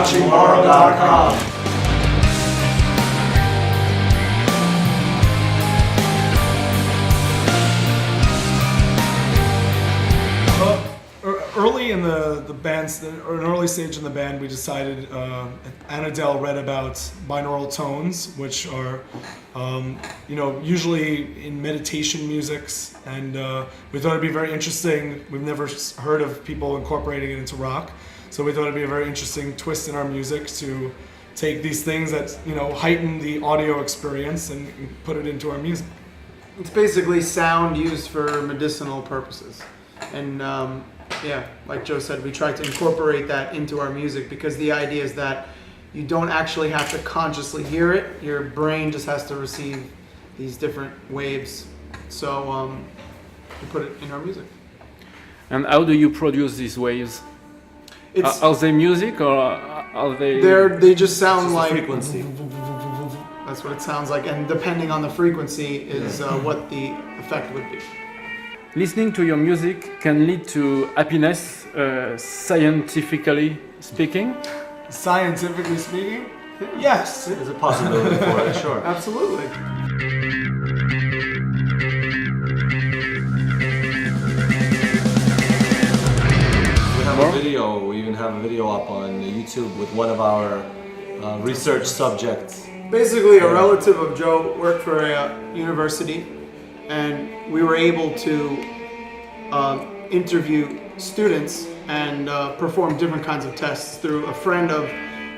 watching MOROW.com. Early in the band's, or an early stage in the band, we decided, Annadelle read about binaural tones, which are, usually in meditation musics, and we thought it'd be very interesting. We've never heard of people incorporating it into rock, so we thought it'd be a very interesting twist in our music to take these things that, heighten the audio experience and put it into our music. It's basically sound used for medicinal purposes. And like Joe said, we try to incorporate that into our music because the idea is that you don't actually have to consciously hear it. Your brain just has to receive these different waves. So we put it in our music. And how do you produce these waves? Are they music or are they... They just sound like... frequency. That's what it sounds like. And depending on the frequency is what the effect would be. Listening to your music can lead to happiness, scientifically speaking? Scientifically speaking, yes. There's a possibility for it, sure. Absolutely. We have a video, we even have a video up on YouTube with one of our research subjects. Basically, a relative of Joe worked for a university, and we were able to interview students and perform different kinds of tests through a friend of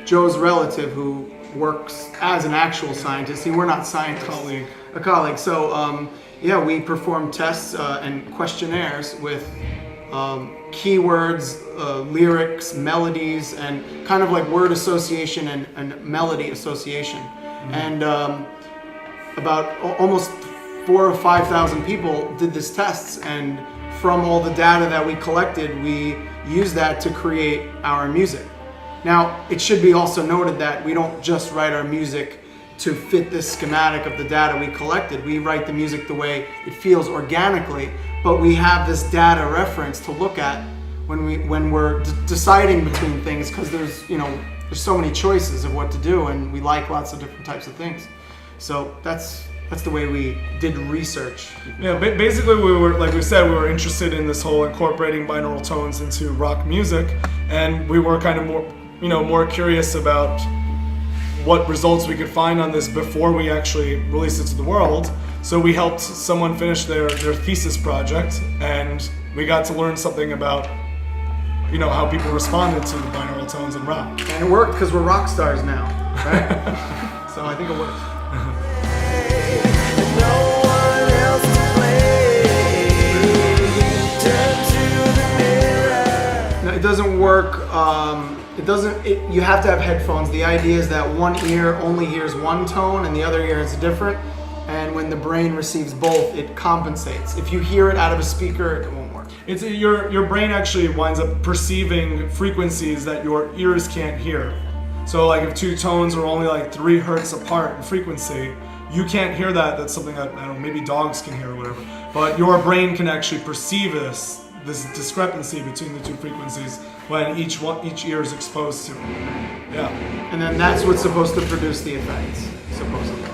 Joe's relative who works as an actual scientist. We're not scientists. A colleague. So we performed tests and questionnaires with keywords, lyrics, melodies, and kind of like word association and melody association. Mm-hmm. And about almost 4,000 or 5,000 people did these tests, and from all the data that we collected, we used that to create our music. Now, it should be also noted that we don't just write our music to fit this schematic of the data we collected. We write the music the way it feels organically, but we have this data reference to look at when we're deciding between things, because there's so many choices of what to do, and we like lots of different types of things. So that's the way we did research. Yeah, basically we were interested in this whole incorporating binaural tones into rock music, and we were kind of more curious about what results we could find on this before we actually released it to the world. So we helped someone finish their thesis project, and we got to learn something about how people responded to the binaural tones in rock. And it worked because we're rock stars now, right? So I think it worked. It doesn't work. You have to have headphones. The idea is that one ear only hears one tone and the other ear is different. And when the brain receives both, it compensates. If you hear it out of a speaker, it won't work. It's your brain actually winds up perceiving frequencies that your ears can't hear. So like if two tones are only like 3 hertz apart in frequency, you can't hear that. That's something that, I don't know, maybe dogs can hear or whatever. But your brain can actually perceive this discrepancy between the two frequencies when each ear is exposed to it. Yeah. And then that's what's supposed to produce the effects, supposedly.